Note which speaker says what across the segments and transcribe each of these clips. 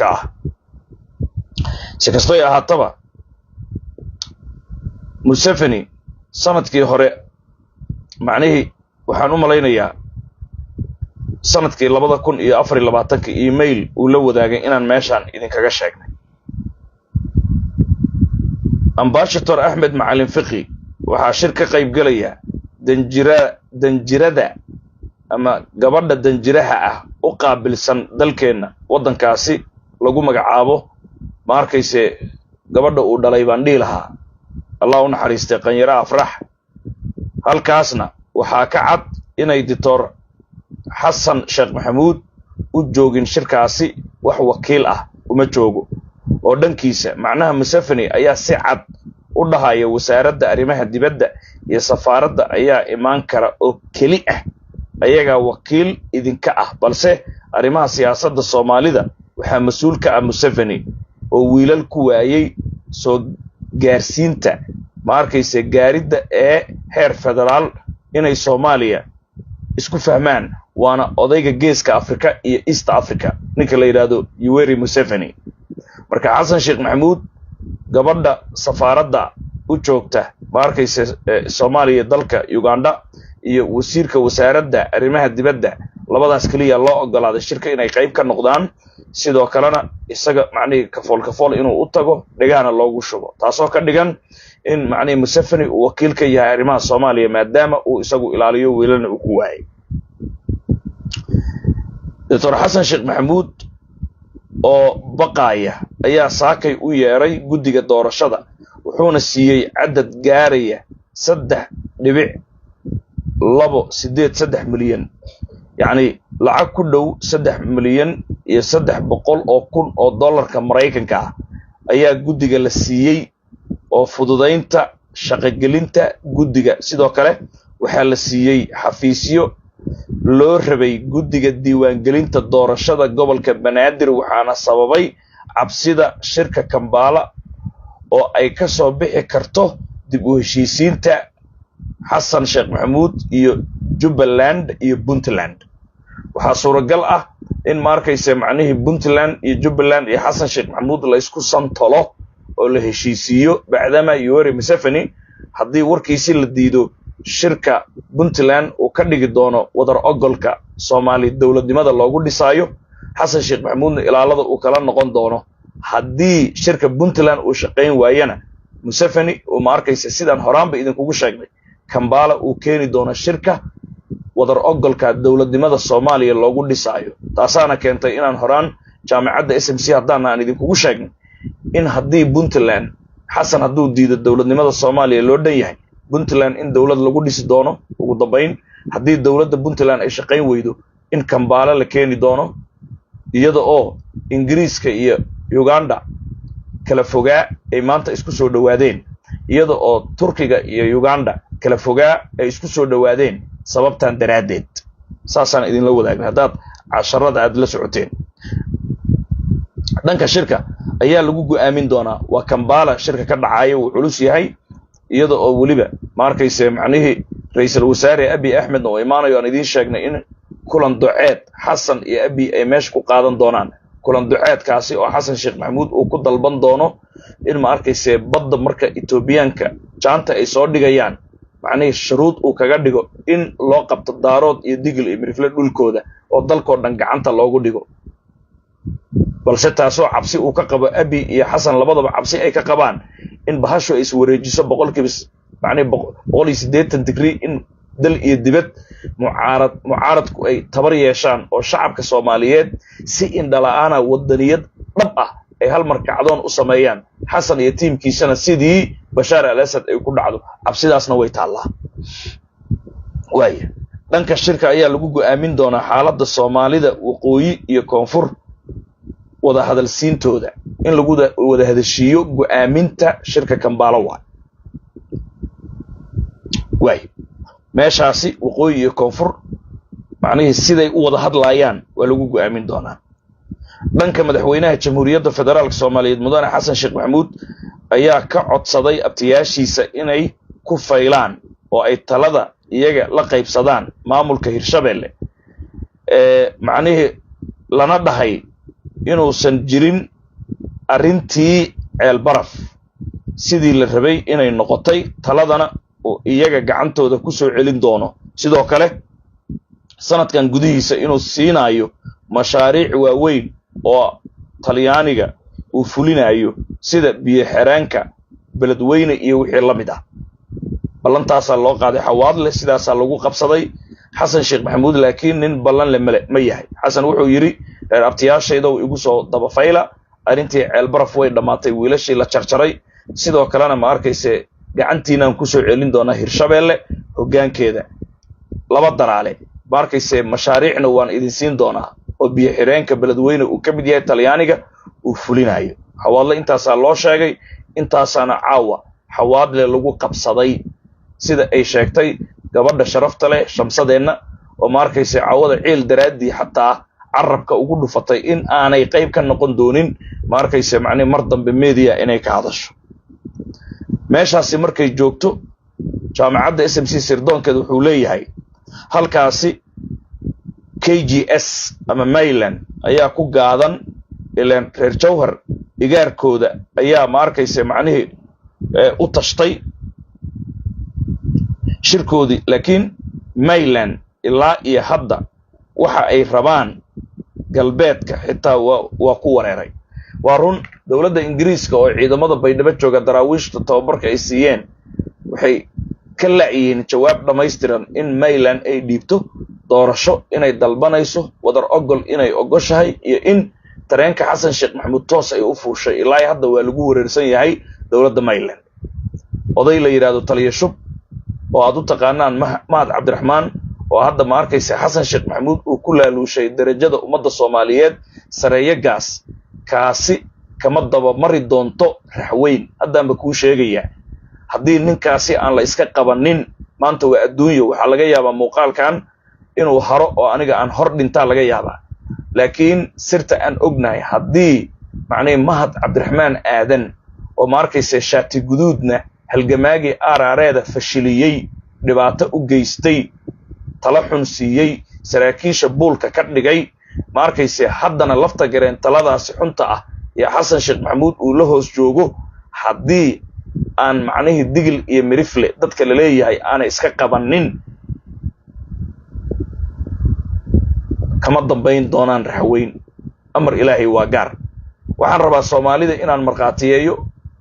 Speaker 1: ka ah si kastoo ay ahaataba Museveni sanadkii hore macnaheedu waxaan u malaynayaa sanadkii 2024 email uu la wadaagay inaan meeshan idin kaga sheegnay Ambassador Ahmed Macalin Fiqi waxaa shir ka qayb galaya danjirada ama gabadha danjiraha ah u qaabilsan dalkeena wadankaasi lagu magacaabo ma arkayse gabadha uu dhalay baan dhiilaha Allah u naxariistay qanyara afrax halkaasna waxaa ka cad inay Dr. Hassan Sheikh Maxamuud u joogin shirkaasi wax wakiil ah uma joogo oo dhankiisa macnaha Museveni ayaa si cad u dhahaya wasaaradda arrimaha dibadda iyo safaaradda ayaa imaan kara oo keli ah ayaga wakiil idinka ah balse arrimaha siyaasadda Soomaalida waxaa mas'uul ka ah Museveni oo wiilal ku waayay soo gaarsiinta ma arkayse gaaridda ee heer federaal inay Soomaaliya isku fahmaan waana odayga geeska Afrika iyo East Africa ninka la yiraahdo Yoweri Museveni marka Hassan Sheikh Maxamuud gabadha safaaradda u joogta ma arkayse Soomaaliya dalka Uganda iyo wasiirka wasaaradda arrimaha dibadda labadaas kaliya loo ogolaaday shirka inay qayb ka noqdaan sidoo kalena isaga macnaheedu kafool inuu u tago dhagaana loogu shubo taasoo ka dhigan in macnaheedu Museveni uu wakiil ka yahay arrimaha Soomaaliya maadaama uu isagu ilaaliyo wiilana uu ku waayay Dr. Hassan Sheikh Maxamuud oo baqaaya ayaa saakay u yeeray guddiga doorashada wuxuuna siiyay cadad gaaraya 3.283 milyan yani lacag ku dhow 3 milyan iyo 300 oo kun oo dollarka Mareykanka ah ayaa guddiga la siiyay oo fududeynta shaqagelinta guddiga sidoo kale waxaa la siiyay xafiisyo loo rabay guddiga diiwaangelinta doorashada gobolka Banaadir waxaana sababay cabsida shirka Kampala oo ay ka soo bixi karto dib u heshiisiinta Hassan Sheikh Maxamuud iyo Jubaland iyo Puntland waxaa suuragal ah in markayse macnaheedu Puntland iyo Jubaland iyo Hassan Sheikh Maxamuud la isku santolo oo la heshiisiyo bacdama Yoweri Museveni haddii warkiisi la diido shirka Puntland uu ka dhigi doono wadar ogolka Soomaali dawladnimada loogu dhisaayo Hassan Sheikh Maxamuud ilaalada uu kala noqon doono haddii shirka Puntland uu shaqeyn waayana Museveni oo markayse sidaan horaanba idinkugu sheegnay Kampala uu keeni doono shirka wadar ogolka dawladnimada Soomaaliya loogu dhisaayo taasaana keentay inaan horaan jaamacadda SMC haddaan aan idinkugu sheegnay in haddii Puntland Hassan hadduu diido dawladnimada Soomaaliya loo dhan yahay Puntland in dawlad lagu dhisi doono ugu dambeyn haddii dawladda Puntland ay shaqeyn weydo in Kampala la keeni doono iyada oo Ingiriiska iyo Uganda kala fogaa ay maanta isku soo dhawaadeen iyada oo Turkiga iyo Uganda kala fogaa ay isku soo dhawaadeen sababtan daraadeed saasaan idin la wadaagay hadaad casharada aad la socoteen dhanka shirka ayaa lagu go'aamin doonaa waa Kampala shirka ka dhacay uu culus yahay iyada oo waliba markayse macnaheedu ra'iisul wasaare Abiy Ahmed oo imaanayo aan idin sheegnay in kulan duceed Hassan iyo Abiy ay meesha ku qaadan doonaan kulan duceedkaasi oo Hassan Sheikh Maxamuud uu ku dalban doono in markayse badda marka Etoobiyaanka jaanta ay soo dhigayaan macnaheedu shuruud uu kaga dhigo in loo qabto daarood iyo digil iyo mirifle dhulkooda oo dalkoo dhan gacanta loogu dhigo balse taasoo cabsi uu ka qabo Abiy iyo Hassan labadaba cabsi ay ka qabaan in bahasho is wareejiso boqolkiiba macnaheedu 180 degree in dal iyo dibad mucaaradku ay tabar yeeshaan oo shacabka Soomaaliyeed si indhala'aana wadaniyad dhab ah ay hal mar kacdoon u sameeyaan Hassan iyo tiimkiisana sidii Bashar al-Assad ay ku dhacdo cabsidaasna way taalaa dhanka shirka ayaa lagu go'aamin doonaa xaaladda Soomaalida waqooyi iyo koonfur wada hadalsiintooda in lagu wada hadashiyo go'aaminta shirka Kampala waay meeshaasi waqooyi iyo koonfur macnaheedu siday u wada hadlayaan waa lagu go'aamin doonaa dhanka madaxweynaha Jamhuuriyadda Federaalka Soomaaliyeed Mudane Hassan Sheikh Maxamuud ayaa ka codsaday abtiyaashiisa inay ku faylaan oo ay talada iyaga la qaybsadaan maamulka Hirshabelle macnaheedu lana dhahay inuusan jirin arrintii ceelbaraf sidii la rabay inay noqotay taladana oo iyaga gacantooda ku soo celin doono sidoo kale sanadkan gudihiisa inuu siinayo mashaariic waaweyn oo talyaaniga uu fulinayo sida biyo xiraanka beledweyne iyo wixii la mid ah ballantaas loo qaaday xawaadle sidaas lagu qabsaday xasan sheekh maxamuud laakiin nin ballan le ma yahay xasan wuxuu yiri reer abtiyaashayda uu igu soo daba fayla arintii ceelbaraf way dhamaatay wiilashii la jarjaray sidoo kalena ma arkayse gacantiinaan ku soo celin doona Hirshabeelle hoggaankeeda laba daraale ma arkayse mashaariicna waan idin siin doonaa oo biyo xireenka beledweyne uu ka mid yahay talyaaniga uu fulinayo xawaadle intaas loo sheegay intaasana caawa xawaadle lagu qabsaday sida ay sheegtay gabadha sharafta leh shamsadeenna oo ma arkayse caawada ciil daraadii xataa carabka ugu dhufatay in aanay qayb ka noqon doonin ma arkayse macni mar dambe media inay ka hadasho meeshaasi markay joogto jaamacadda SMC sirdoonkeeda wuxuu leeyahay halkaasi KGS ama Mayland ayaa ku gaadan ilaan reer Jowhar igaarkooda ayaa ma arkayse macnihi u tashtay shirkoodii laakiin Mayland ilaa iyo hadda waxa ay rabaan galbeedka xitaa waa ku wareeray waa run dawladda Ingiriiska oo ciidamada baydhabo jooga daraawiishta tababarka ay siiyeen waxay ka laaciyeen jawaab dhameystiran in Mayland ay dhiibto doorasho inay dalbanayso wadar ogol inay ogoshahay iyo in tareenka Xasan Sheekh Maxamuud toos ay u fuushay ilaa hadda waa lagu wareersan yahay dawladda Mayland oday la yiraahdo taliye shub oo aad u taqaanaan Mahad Cabdiraxmaan oo hadda ma arkayse Xasan Sheekh Maxamuud uu ku laaluushay darajada ummadda Soomaaliyeed sareeyo gaas kaasi kama daba mari doonto raxweyn haddaanba kuu sheegaya haddii ninkaasi aan la iska qabanin maanta waa adduunyo waxaa laga yaabaa muuqaalkan inuu haro oo aniga aan hor dhintaa laga yaabaa laakiin sirta aan ognahay haddii macnay Mahad Cabdiraxmaan aadan oo ma arkayse shaati guduudna halgamaagii aaraareeda fashiliyey dhibaato u geystay tala xun siiyey saraakiisha buulka ka dhigay ma arkayse haddana lafta gareen taladaasi xunta ah iyo Xasan Sheekh Maxamuud uu la hoos joogo haddii aan macnaheedu digil iyo mirifle dadka la leeyahay aan iska qabanin kama dambayn doonaan raxweyn amar ilaahay waa gaar waxaan rabaa Soomaalida inaan marqaatiyeeyo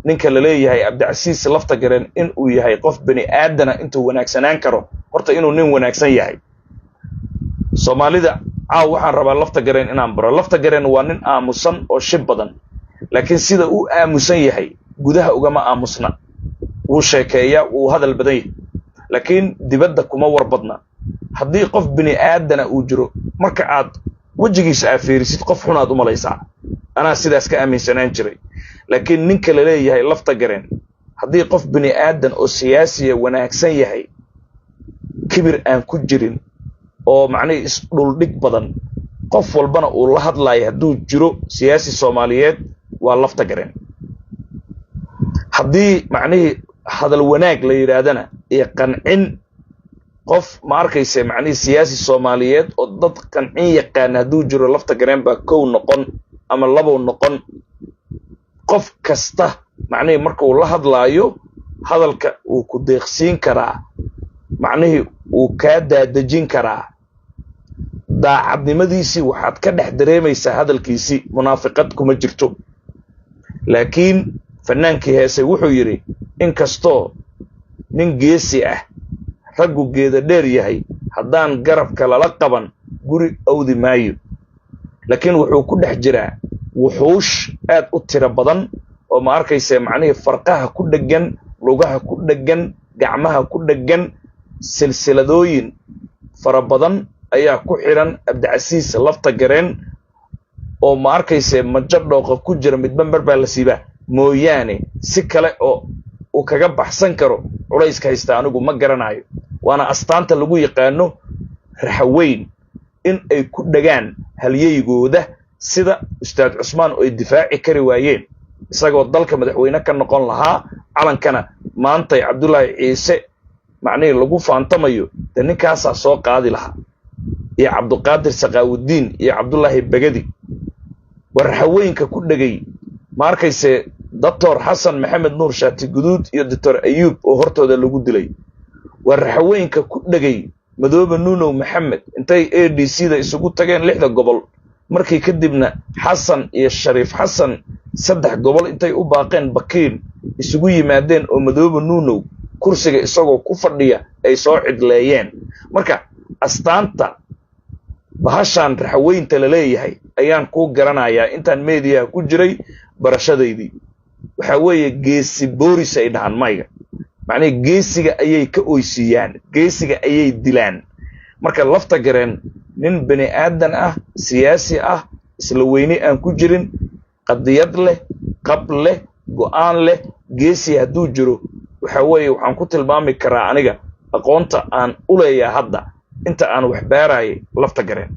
Speaker 1: ninka la leeyahay Abdicasiis lafta gareen in uu yahay qof bani aadana intuu wanaagsanaan karo horta inuu nin wanaagsan yahay Soomaalida waxaan rabaa lafta gareen inaan baro lafta gareen waa nin aamusan oo shib badan laakiin sida uu aamusan yahay gudaha ugama aamusna uu sheekeeya uu hadal badan yahay laakiin dibadda kuma warbadna haddii qof bani aadana uu jiro marka aad wajigiisa afiirisid qof xun aad u malaysaa anaa sidaas ka aaminsanaan jiray laakiin ninka la leeyahay lafta gareen haddii qof bani aadan oo siyaasiya wanaagsan yahay kibir aan ku jirin oo macnaheedu is dhul dhig badan qof walbana uu la hadlayo hadduu jiro siyaasi Soomaaliyeed waa lafta gareen haddii macnaheedu hadal wanaag la yiraahdana iyo qancin qof ma arkayse macnaheedu siyaasi Soomaaliyeed oo dad qancin yaqaan hadduu jiro lafta gareen baa kow noqon ama labo noqon qof kasta macnaheedu marka uu la hadlaayo hadalka uu ku deeqsiin karaa macnaheedu uu ka daadajin karaa daacadnimadiisi waxaad ka dhex dareemaysaa hadalkiisi munaafiqad kuma jirto laakiin fanaankii heesay wuxuu yiri in kasto nin geesi ah raggu geeda dheer yahay haddaan garabka lala qaban guri awdi maayo laakiin wuxuu ku dhex jiraa wuxuush aad u tiro badan oo ma arkayse macnaheedu farqaha ku dhagan lugaha ku dhagan gacmaha ku dhagan silsiladooyin fara badan ayaa ku xiran Abdicasiis lafta gareen oo ma arkayse majo dhooqa ku jira midba marba la siiba mooyaane si kale oo uu kaga baxsan karo culayska haysta anigu ma garanayo waana astaanta lagu yaqaano raxweyn in ay ku dhagaan halyeygooda sida Ustaad Cusmaan oo ay difaaci kari waayeen isagoo dalka madaxweyne ka noqon lahaa calankana maanta Cabdullaahi Ciise macnaheedu lagu faantamayo ninkaas soo qaadi lahaa iyo Cabduqaadir Saqaawudiin iyo Cabdullaahi Bagadi warxaweenka ku dhagay markayse Dr. Xasan Maxamed Nuur Shaati Guduud iyo Dr. Ayub oo hortooda lagu dilay warxaweenka ku dhagay Madoobe Nuunow Maxamed intay ADC-da isugu tageen 6 gobol markii kadibna Xasan iyo Shariif Xasan 3 gobol intay u baaqeen Bakiin isugu yimaadeen oo Madoobe Nuunow kursiga isagoo ku fadhiya ay soo cidleeyeen marka astaanta bahashan raxweynta la leeyahay ayaan ku garanayaa intaan media ku jiray barashadeedii waxa weeye geesi booris ay dhahan mayga macnaa geesiga ayay ka oysiiyaan geesiga ayay dilaan marka lafta gareen nin bani aadan ah siyaasi ah isla weyni aan ku jirin qadiyad leh qab leh go'aan leh geesi hadduu jiro waxa weeye waxaan ku tilmaami karaa aniga aqoonta aan u leeyahay hadda inta aan wax baarayay lafta gareen